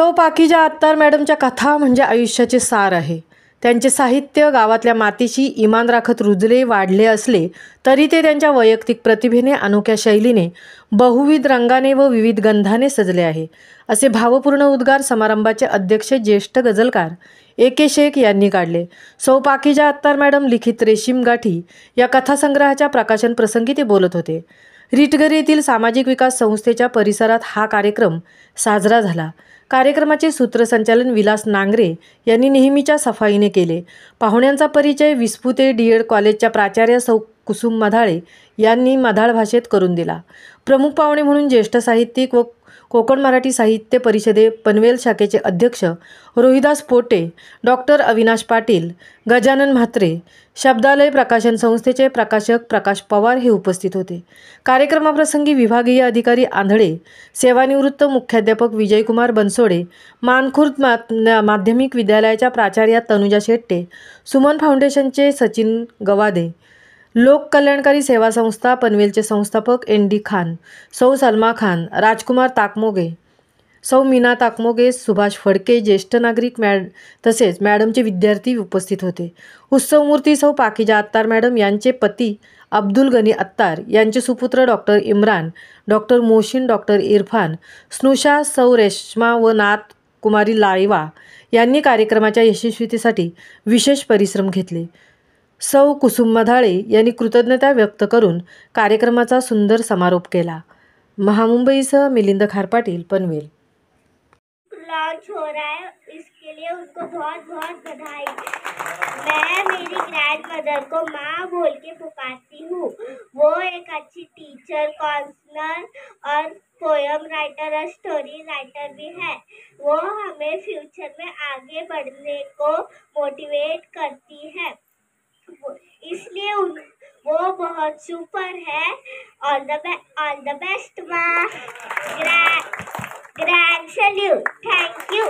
सौ पाकीजा अत्तार मॅडमच्या कथा म्हणजे आयुष्याचे सार आहे. त्यांचे साहित्य गावातल्या मातीशी इमान राखत रुजले वाढले असले तरी ते त्यांच्या वैयक्तिक प्रतिभेने, अनोख्या शैलीने, बहुविध रंगाने व विविध गंधाने सजले आहे. असे भावपूर्ण उद्गार समारंभाचे अध्यक्ष ज्येष्ठ गझलकार AK शेख यांनी काढले. सौ पाकीजा अत्तार मॅडम लिखित रेशीम गाठी या कथासंग्रहाच्या प्रकाशन प्रसंगी ते बोलत होते. रिटगरी येथील सामाजिक विकास संस्थेच्या परिसरात हा कार्यक्रम साजरा झाला. कार्यक्रमाचे सूत्रसंचालन विलास नांगरे यांनी नेहमीच्या सफाईने केले. पाहुण्यांचा परिचय विस्पुते DED कॉलेजच्या प्राचार्य सौ कुसुम मधाळे यांनी मधाळ भाषेत करून दिला. प्रमुख पाहुणे म्हणून ज्येष्ठ साहित्यिक व कोकण मराठी साहित्य परिषदे पनवेल शाखेचे अध्यक्ष रोहिदास पोटे, डॉक्टर अविनाश पाटील, गजानन म्हात्रे, शब्दालय प्रकाशन संस्थेचे प्रकाशक प्रकाश पवार हे उपस्थित होते. कार्यक्रमाप्रसंगी विभागीय अधिकारी आंधळे, सेवानिवृत्त मुख्याध्यापक विजयकुमार बनसोडे, मानखुर्द माध्यमिक विद्यालयाच्या प्राचार्या तनुजा शेट्टे, सुमन फाउंडेशनचे सचिन गवादे, लोक कल्याणकारी सेवा संस्था पनवेलचे संस्थापक ND खान, सौ सलमा खान, राजकुमार ताकमोगे, सौ मीना ताकमोगे, सुभाष फडके, ज्येष्ठ नागरिक तसेच मॅडमचे विद्यार्थी उपस्थित होते. उत्सवमूर्ती सौ पाकीजा अत्तार मॅडम यांचे पती अब्दुल गनी अत्तार, यांचे सुपुत्र doctor Imran, doctor Mohsin, doctor Irfan, स्नुषा, सौ रेश्मा व नात कुमारी लाईवा यांनी कार्यक्रमाच्या यशस्वीतेसाठी विशेष परिश्रम घेतले. सौ कुसुम मधाळे यांनी कृतज्ञता व्यक्त करून कार्यक्रमाचा सुंदर समारोप केला. महामुंबईसह मिलिंद खारपाटील, पनवेल. लॉन्च हो रहा है, इसके लिए उनको बहुत बहुत बधाई. मैं मेरी ग्रैंडमदर को माँ बोल के पुकारती हूँ. वो एक अच्छी टीचर, काउंसलर और पोयम राइटर और स्टोरी राइटर भी है. वो हमें फ्यूचर में आगे बढ़ने को मोटिवेट करती है, इसलिए वो बहुत सुपर है. ऑल द बेस्ट माँ. Grand salute. Thank you.